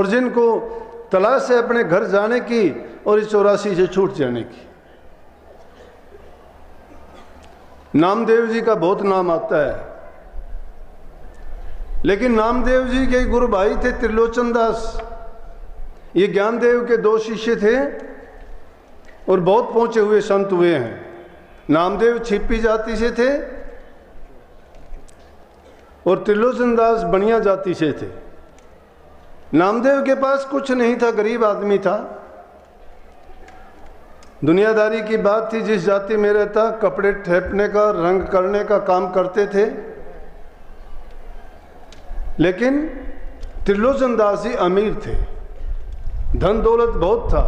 और जिनको तलाश है अपने घर जाने की और इस 84 से छूट जाने की। नामदेव जी का बहुत नाम आता है, लेकिन नामदेव जी के गुरु भाई थे त्रिलोचन दास। ये ज्ञानदेव के 2 शिष्य थे और बहुत पहुंचे हुए संत हुए हैं। नामदेव छिपी जाति से थे और त्रिलोचन दास बनिया जाति से थे। नामदेव के पास कुछ नहीं था, गरीब आदमी था, दुनियादारी की बात थी। जिस जाति में रहता कपड़े ठेपने का, रंग करने का काम करते थे। लेकिन त्रिलोचन दास जी अमीर थे, धन दौलत बहुत था।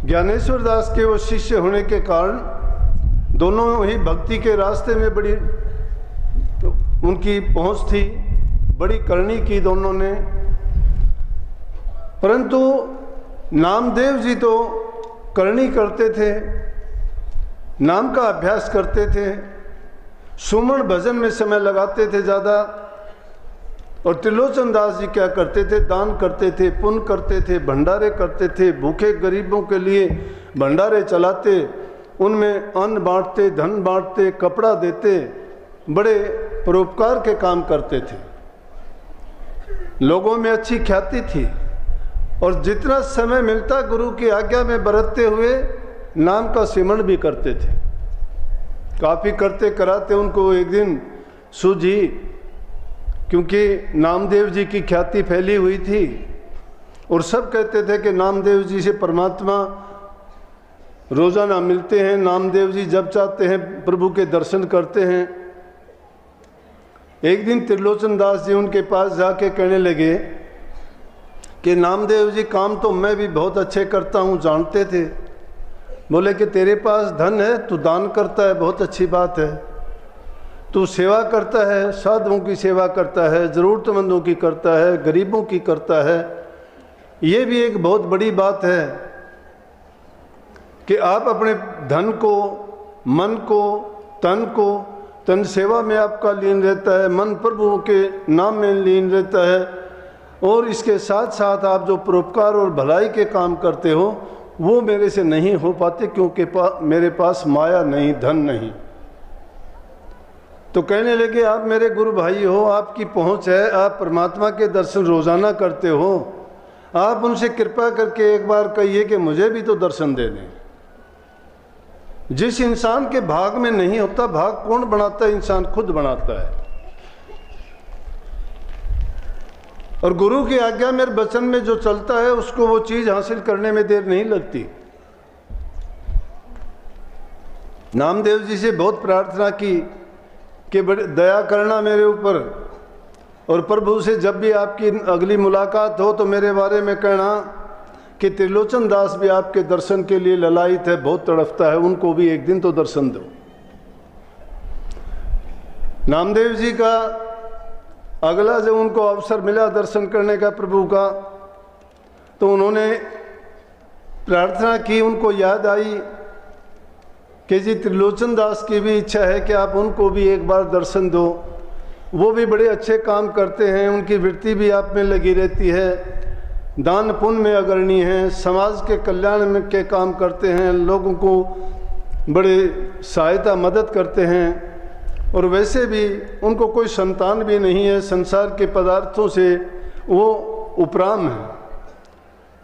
ज्ञानेश्वर दास के वो शिष्य होने के कारण दोनों ही भक्ति के रास्ते में बड़ी उनकी पहुंच थी, बड़ी करनी की दोनों ने। परंतु नामदेव जी तो करनी करते थे, नाम का अभ्यास करते थे, सुमन भजन में समय लगाते थे ज़्यादा। और त्रिलोचन दास जी क्या करते थे? दान करते थे, पुण्य करते थे, भंडारे करते थे, भूखे गरीबों के लिए भंडारे चलाते, उनमें अन्न बांटते, धन बांटते, कपड़ा देते, बड़े परोपकार के काम करते थे। लोगों में अच्छी ख्याति थी और जितना समय मिलता गुरु की आज्ञा में बरतते हुए नाम का सिमरण भी करते थे। काफ़ी करते कराते उनको एक दिन सूझी, क्योंकि नामदेव जी की ख्याति फैली हुई थी और सब कहते थे कि नामदेव जी से परमात्मा रोज़ाना मिलते हैं, नामदेव जी जब चाहते हैं प्रभु के दर्शन करते हैं। एक दिन त्रिलोचन दास जी उनके पास जाके कहने लगे कि नामदेव जी काम तो मैं भी बहुत अच्छे करता हूँ, जानते थे। बोले कि तेरे पास धन है, तू दान करता है, बहुत अच्छी बात है। तू सेवा करता है, साधुओं की सेवा करता है, ज़रूरतमंदों की करता है, गरीबों की करता है। ये भी एक बहुत बड़ी बात है कि आप अपने धन को, मन को, तन सेवा में आपका लीन रहता है, मन प्रभु के नाम में लीन रहता है। और इसके साथ साथ आप जो परोपकार और भलाई के काम करते हो वो मेरे से नहीं हो पाते, क्योंकि मेरे पास माया नहीं, धन नहीं। तो कहने लगे आप मेरे गुरु भाई हो, आपकी पहुंच है, आप परमात्मा के दर्शन रोज़ाना करते हो, आप उनसे कृपा करके एक बार कहिए कि मुझे भी तो दर्शन दे दें। जिस इंसान के भाग में नहीं होता, भाग कौन बनाता है? इंसान खुद बनाता है। और गुरु की आज्ञा में, वचन में जो चलता है उसको वो चीज हासिल करने में देर नहीं लगती। नामदेव जी से बहुत प्रार्थना की कि बड़े दया करना मेरे ऊपर, और प्रभु से जब भी आपकी अगली मुलाकात हो तो मेरे बारे में कहना कि त्रिलोचन दास भी आपके दर्शन के लिए ललायित है, बहुत तड़पता है, उनको भी एक दिन तो दर्शन दो। नामदेव जी का अगला जब उनको अवसर मिला दर्शन करने का प्रभु का, तो उन्होंने प्रार्थना की, उनको याद आई कि जी त्रिलोचन दास की भी इच्छा है कि आप उनको भी एक बार दर्शन दो। वो भी बड़े अच्छे काम करते हैं, उनकी वृत्ति भी आप में लगी रहती है, दान पुण्य में अग्रणी हैं, समाज के कल्याण में के काम करते हैं, लोगों को बड़े सहायता मदद करते हैं। और वैसे भी उनको कोई संतान भी नहीं है, संसार के पदार्थों से वो उपराम है,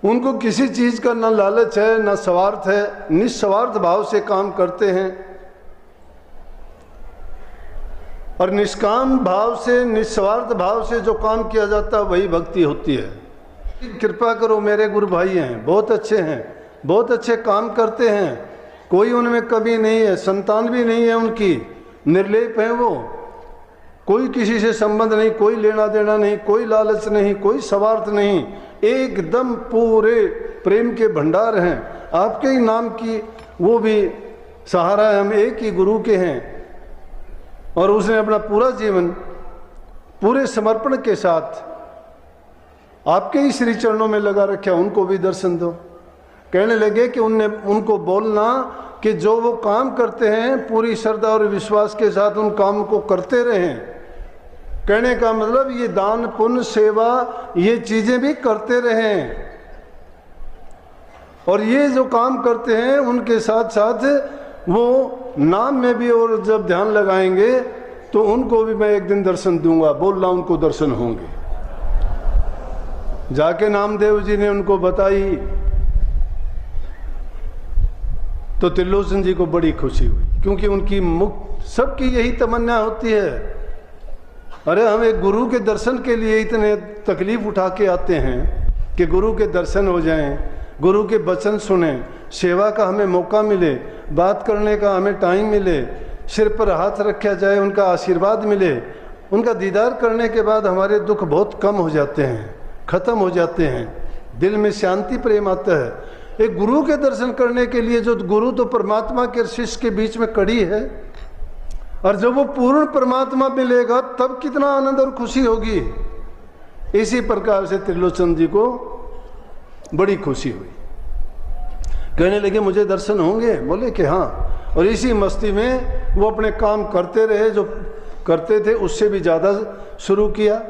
उनको किसी चीज़ का ना लालच है ना स्वार्थ है, निस्वार्थ भाव से काम करते हैं। और निष्काम भाव से, निस्वार्थ भाव से जो काम किया जाता है वही भक्ति होती है। कृपा करो, मेरे गुरु भाई हैं, बहुत अच्छे हैं, बहुत अच्छे काम करते हैं, कोई उनमें कमी नहीं है, संतान भी नहीं है उनकी, निर्लेप हैं वो, कोई किसी से संबंध नहीं, कोई लेना देना नहीं, कोई लालच नहीं, कोई स्वार्थ नहीं, एकदम पूरे प्रेम के भंडार हैं, आपके ही नाम की वो भी सहारा है, हम एक ही गुरु के हैं। और उसने अपना पूरा जीवन पूरे समर्पण के साथ आपके ही श्री चरणों में लगा रखा, उनको भी दर्शन दो। कहने लगे कि उनको बोलना कि जो वो काम करते हैं पूरी श्रद्धा और विश्वास के साथ उन काम को करते रहें, कहने का मतलब ये दान पुण्य सेवा ये चीजें भी करते रहें, और ये जो काम करते हैं उनके साथ साथ वो नाम में भी और जब ध्यान लगाएंगे तो उनको भी मैं एक दिन दर्शन दूंगा, बोल रहा उनको दर्शन होंगे। जाके नामदेव जी ने उनको बताई तो त्रिलोचन जी को बड़ी खुशी हुई, क्योंकि उनकी मुक्त सबकी यही तमन्ना होती है। अरे हम एक गुरु के दर्शन के लिए इतने तकलीफ उठा के आते हैं कि गुरु के दर्शन हो जाएं, गुरु के वचन सुने, सेवा का हमें मौका मिले, बात करने का हमें टाइम मिले, सिर पर हाथ रखा जाए, उनका आशीर्वाद मिले। उनका दीदार करने के बाद हमारे दुख बहुत कम हो जाते हैं, खत्म हो जाते हैं, दिल में शांति प्रेम आता है। एक गुरु के दर्शन करने के लिए, जो गुरु तो परमात्मा के शिष्य के बीच में कड़ी है, और जब वो पूर्ण परमात्मा मिलेगा तब कितना आनंद और खुशी होगी। इसी प्रकार से त्रिलोचन जी को बड़ी खुशी हुई, कहने लगे मुझे दर्शन होंगे? बोले कि हाँ। और इसी मस्ती में वो अपने काम करते रहे, जो करते थे उससे भी ज़्यादा शुरू किया।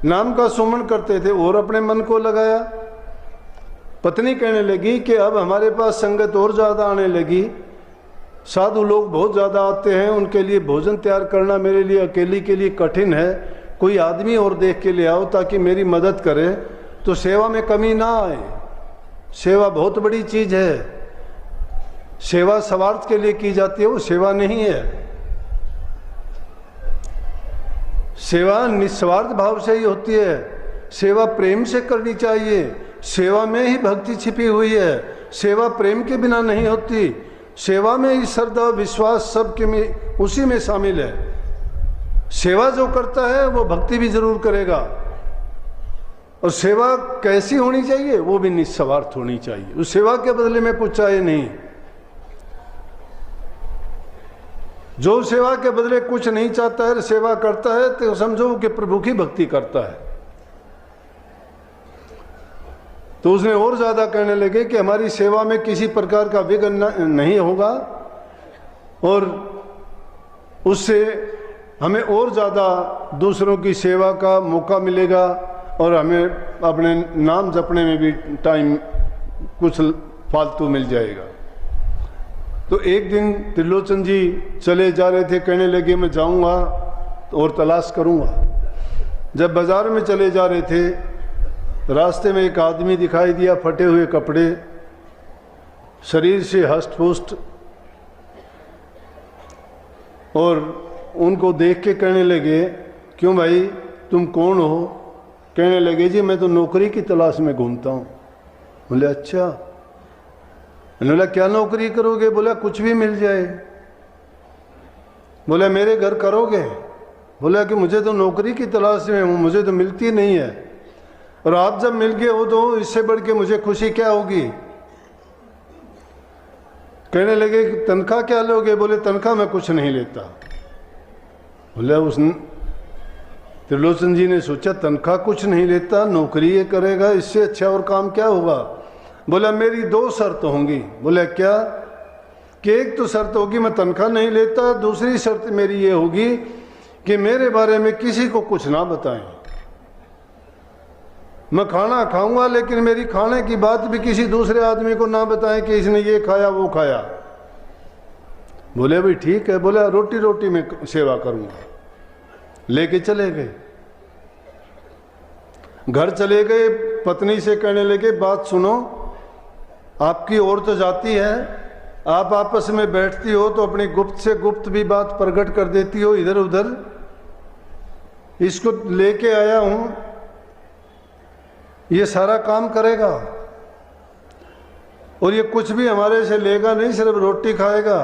नाम का सुमन करते थे और अपने मन को लगाया। पत्नी कहने लगी कि अब हमारे पास संगत और ज़्यादा आने लगी, साधु लोग बहुत ज़्यादा आते हैं, उनके लिए भोजन तैयार करना मेरे लिए अकेली के लिए कठिन है, कोई आदमी और देख के ले आओ ताकि मेरी मदद करे, तो सेवा में कमी ना आए। सेवा बहुत बड़ी चीज़ है, सेवा स्वार्थ के लिए की जाती है, वो सेवा नहीं है। सेवा निस्वार्थ भाव से ही होती है, सेवा प्रेम से करनी चाहिए, सेवा में ही भक्ति छिपी हुई है, सेवा प्रेम के बिना नहीं होती। सेवा में ही श्रद्धा विश्वास सब के में उसी में शामिल है। सेवा जो करता है वो भक्ति भी जरूर करेगा, और सेवा कैसी होनी चाहिए? वो भी निस्वार्थ होनी चाहिए, उस सेवा के बदले में कुछ चाहिए नहीं। जो सेवा के बदले कुछ नहीं चाहता है, सेवा करता है, तो समझो कि प्रभु की भक्ति करता है। तो उसने और ज़्यादा कहने लगे कि हमारी सेवा में किसी प्रकार का विघ्न नहीं होगा, और उससे हमें और ज़्यादा दूसरों की सेवा का मौका मिलेगा, और हमें अपने नाम जपने में भी टाइम कुछ फालतू मिल जाएगा। तो एक दिन त्रिलोचन जी चले जा रहे थे, कहने लगे मैं जाऊंगा और तलाश करूंगा। जब बाजार में चले जा रहे थे, रास्ते में एक आदमी दिखाई दिया, फटे हुए कपड़े, शरीर से हष्ट पुष्ट, और उनको देख के कहने लगे क्यों भाई तुम कौन हो? कहने लगे जी मैं तो नौकरी की तलाश में घूमता हूँ। बोले अच्छा। बोला क्या नौकरी करोगे? बोला कुछ भी मिल जाए। बोला मेरे घर करोगे? बोला कि मुझे तो नौकरी की तलाश में हूँ, मुझे तो मिलती नहीं है, और आप जब मिल गए हो तो इससे बढ़ के मुझे खुशी क्या होगी? कहने लगे तनख्वाह क्या लोगे? बोले तनख्वाह मैं कुछ नहीं लेता। बोले उस त्रिलोचन जी ने सोचा तनख्वाह कुछ नहीं लेता, नौकरी ये करेगा, इससे अच्छा और काम क्या होगा? बोला मेरी दो शर्त होंगी। बोले क्या? कि एक तो शर्त होगी मैं तनख्वाह नहीं लेता, दूसरी शर्त मेरी ये होगी कि मेरे बारे में किसी को कुछ ना बताएं। मैं खाना खाऊंगा लेकिन मेरी खाने की बात भी किसी दूसरे आदमी को ना बताएं कि इसने ये खाया वो खाया। बोले भाई ठीक है। बोला रोटी रोटी में सेवा करूंगा। लेके चले गए, घर चले गए, पत्नी से कहने लगे बात सुनो, आपकी औरत तो जाती है, आप आपस में बैठती हो तो अपनी गुप्त से गुप्त भी बात प्रकट कर देती हो इधर उधर, इसको लेके आया हूं, ये सारा काम करेगा और ये कुछ भी हमारे से लेगा नहीं, सिर्फ रोटी खाएगा,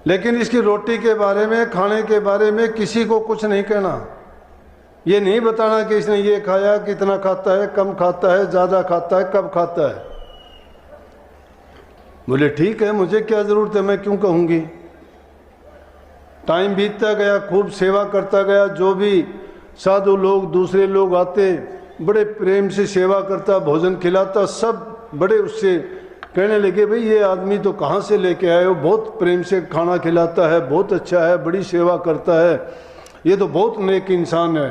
लेकिन इसकी रोटी के बारे में खाने के बारे में किसी को कुछ नहीं कहना, ये नहीं बताना कि इसने ये खाया, कितना खाता है, कम खाता है, ज़्यादा खाता है, कब खाता है। बोले ठीक है, मुझे क्या ज़रूरत है, मैं क्यों कहूँगी। टाइम बीतता गया, खूब सेवा करता गया, जो भी साधु लोग दूसरे लोग आते बड़े प्रेम से सेवा करता, भोजन खिलाता, सब बड़े उससे कहने लगे भाई ये आदमी तो कहाँ से लेके आए हो, बहुत प्रेम से खाना खिलाता है, बहुत अच्छा है, बड़ी सेवा करता है, ये तो बहुत नेक इंसान है।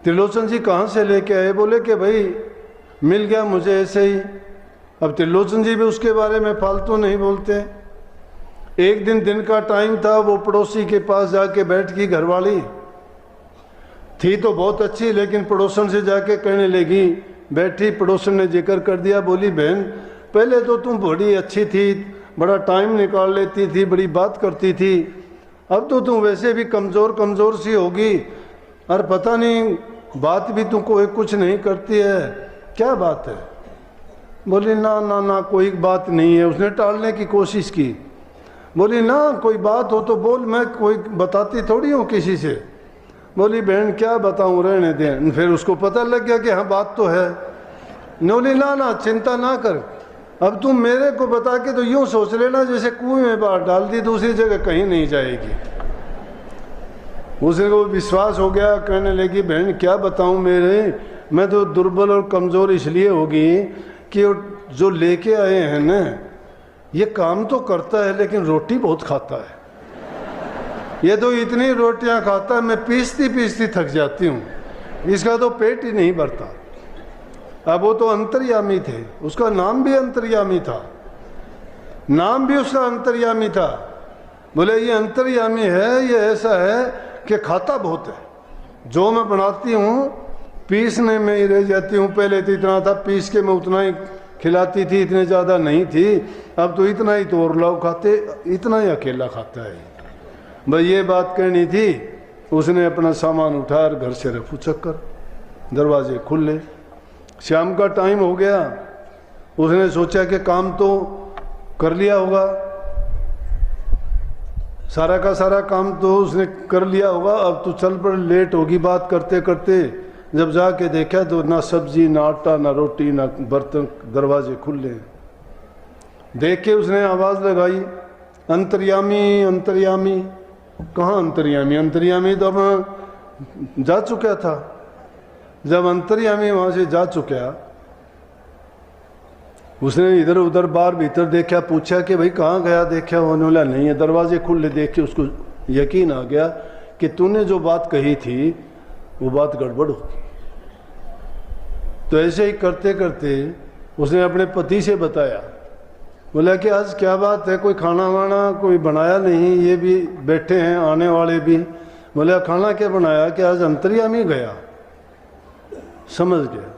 त्रिलोचन जी कहाँ से लेके आए? बोले कि भाई मिल गया मुझे ऐसे ही। अब त्रिलोचन जी भी उसके बारे में फालतू नहीं बोलते। एक दिन का टाइम था, वो पड़ोसी के पास जाके बैठ गई। घरवाली थी तो बहुत अच्छी, लेकिन पड़ोसन से जाके कहने लगी, बैठी, पड़ोसन ने जिक्र कर दिया, बोली बहन पहले तो तुम बड़ी अच्छी थी, बड़ा टाइम निकाल लेती थी, बड़ी बात करती थी, अब तो तुम वैसे भी कमज़ोर सी होगी, और पता नहीं बात भी तुमको कुछ नहीं करती है, क्या बात है? बोली ना ना ना कोई बात नहीं है। उसने टालने की कोशिश की। बोली ना कोई बात हो तो बोल, मैं कोई बताती थोड़ी हूँ किसी से। बोली बहन क्या बताऊँ, रहने दें। फिर उसको पता लग गया कि हाँ बात तो है। बोली ना ना चिंता ना कर, अब तुम मेरे को बता के तो यूँ सोच लेना जैसे कुएं में बात डाल दी, दूसरी जगह कहीं नहीं जाएगी। उसे को विश्वास हो गया, कहने लगी बहन क्या बताऊँ, मैं तो दुर्बल और कमज़ोर इसलिए होगी कि जो लेके आए हैं ना, ये काम तो करता है लेकिन रोटी बहुत खाता है। ये तो इतनी रोटियां खाता है, मैं पीसती थक जाती हूँ, इसका तो पेट ही नहीं भरता। अब वो तो अंतर्यामी थे, उसका नाम भी अंतर्यामी था, नाम भी उसका अंतर्यामी था। बोले ये अंतर्यामी है, ये ऐसा है कि खाता बहुत है। जो मैं बनाती हूँ पीसने में ही रह जाती हूँ। पहले तो इतना था, पीस के मैं उतना ही खिलाती थी, इतने ज़्यादा नहीं थी। अब तो इतना ही तो और लोग खाते, इतना ही अकेला खाता है। भाई ये बात कहनी थी। उसने अपना सामान उठाकर घर से रफू चक्कर, दरवाजे खुले, शाम का टाइम हो गया। उसने सोचा कि काम तो कर लिया होगा, सारा का सारा काम तो उसने कर लिया होगा, अब तो चल पड़, लेट होगी बात करते करते। जब जाके देखा तो ना सब्जी, ना आटा, ना रोटी, ना बर्तन, दरवाजे खुले। देख के उसने आवाज़ लगाई, अंतर्यामी अंतर्यामी। कहाँ अंतर्यामी? अंतर्यामी तो मैं जा चुका था। जब अंतर्यामी वहाँ से जा चुका, उसने इधर उधर बाहर भीतर देखा, पूछा कि भाई कहाँ गया? देखा उन्होंने बोला नहीं है, दरवाजे खुले। देख के उसको यकीन आ गया कि तूने जो बात कही थी वो बात गड़बड़ होगी। तो ऐसे ही करते करते उसने अपने पति से बताया। बोला कि आज क्या बात है, कोई खाना वाना कोई बनाया नहीं, ये भी बैठे हैं आने वाले भी। बोला खाना क्या बनाया? कि आज अंतर्यामी गया। समझ गया।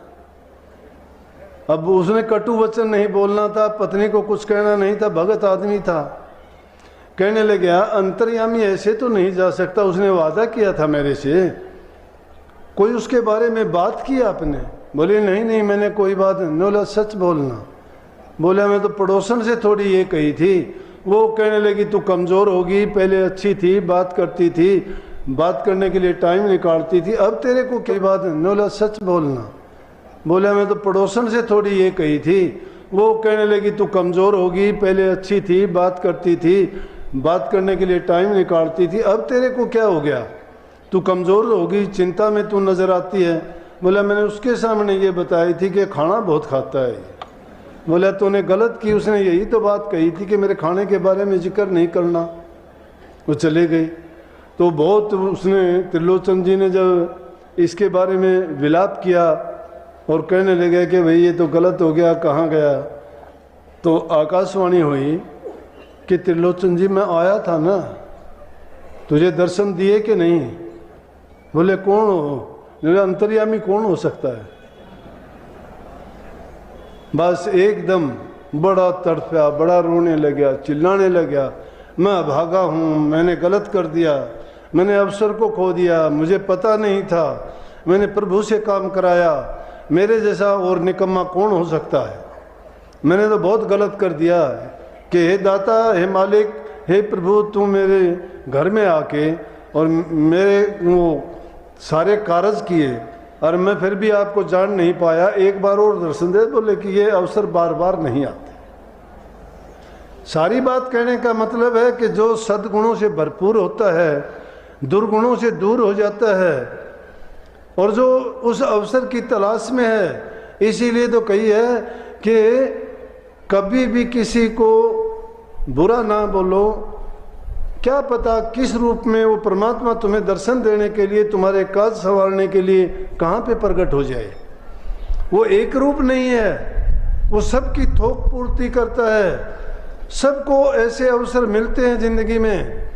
अब उसने कटु वचन नहीं बोलना था, पत्नी को कुछ कहना नहीं था, भगत आदमी था। कहने लगा अंतर्यामी ऐसे तो नहीं जा सकता, उसने वादा किया था मेरे से, कोई उसके बारे में बात की आपने? बोले नहीं नहीं मैंने कोई बात नहीं। बोला सच बोलना। बोला मैं तो पड़ोसन से थोड़ी ये कही थी। वो कहने लगी तू कमज़ोर होगी, पहले अच्छी थी, बात करती थी, बात करने के लिए टाइम निकालती थी, अब तेरे को क्या बात है? बोला सच बोलना। बोला मैं तो पड़ोसन से थोड़ी ये कही थी। वो कहने लगी तू कमज़ोर होगी, पहले अच्छी थी, बात करती थी, बात करने के लिए टाइम निकालती थी, अब तेरे को क्या हो गया? तू कमज़ोर होगी, चिंता में तू नज़र आती है। बोला मैंने उसके सामने ये बताई थी कि खाना बहुत खाता है। बोला तूने गलत की, उसने यही तो बात कही थी कि मेरे खाने के बारे में जिक्र नहीं करना। वो चले गई। तो बहुत उसने, त्रिलोचन जी ने जब इसके बारे में विलाप किया और कहने लगे कि भाई ये तो गलत हो गया, कहाँ गया? तो आकाशवाणी हुई कि त्रिलोचन जी मैं आया था ना, तुझे दर्शन दिए कि नहीं? बोले कौन हो? बोले अंतर्यामी कौन हो सकता है? बस एकदम बड़ा तड़फा, बड़ा रोने लगा, चिल्लाने लगा, मैं अभागा हूँ, मैंने गलत कर दिया, मैंने अवसर को खो दिया, मुझे पता नहीं था, मैंने प्रभु से काम कराया, मेरे जैसा और निकम्मा कौन हो सकता है? मैंने तो बहुत गलत कर दिया कि हे दाता, हे मालिक, हे प्रभु, तू मेरे घर में आके और मेरे वो सारे कारज किए और मैं फिर भी आपको जान नहीं पाया, एक बार और दर्शन दे। बोले कि ये अवसर बार बार नहीं आते। सारी बात कहने का मतलब है कि जो सद्गुणों से भरपूर होता है, दुर्गुणों से दूर हो जाता है और जो उस अवसर की तलाश में है, इसीलिए तो कही है कि कभी भी किसी को बुरा ना बोलो, क्या पता किस रूप में वो परमात्मा तुम्हें दर्शन देने के लिए, तुम्हारे काज संवारने के लिए कहाँ पे प्रकट हो जाए। वो एक रूप नहीं है, वो सबकी थोक पूर्ति करता है। सबको ऐसे अवसर मिलते हैं जिंदगी में,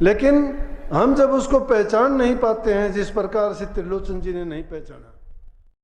लेकिन हम जब उसको पहचान नहीं पाते हैं जिस प्रकार से त्रिलोचन जी ने नहीं पहचाना।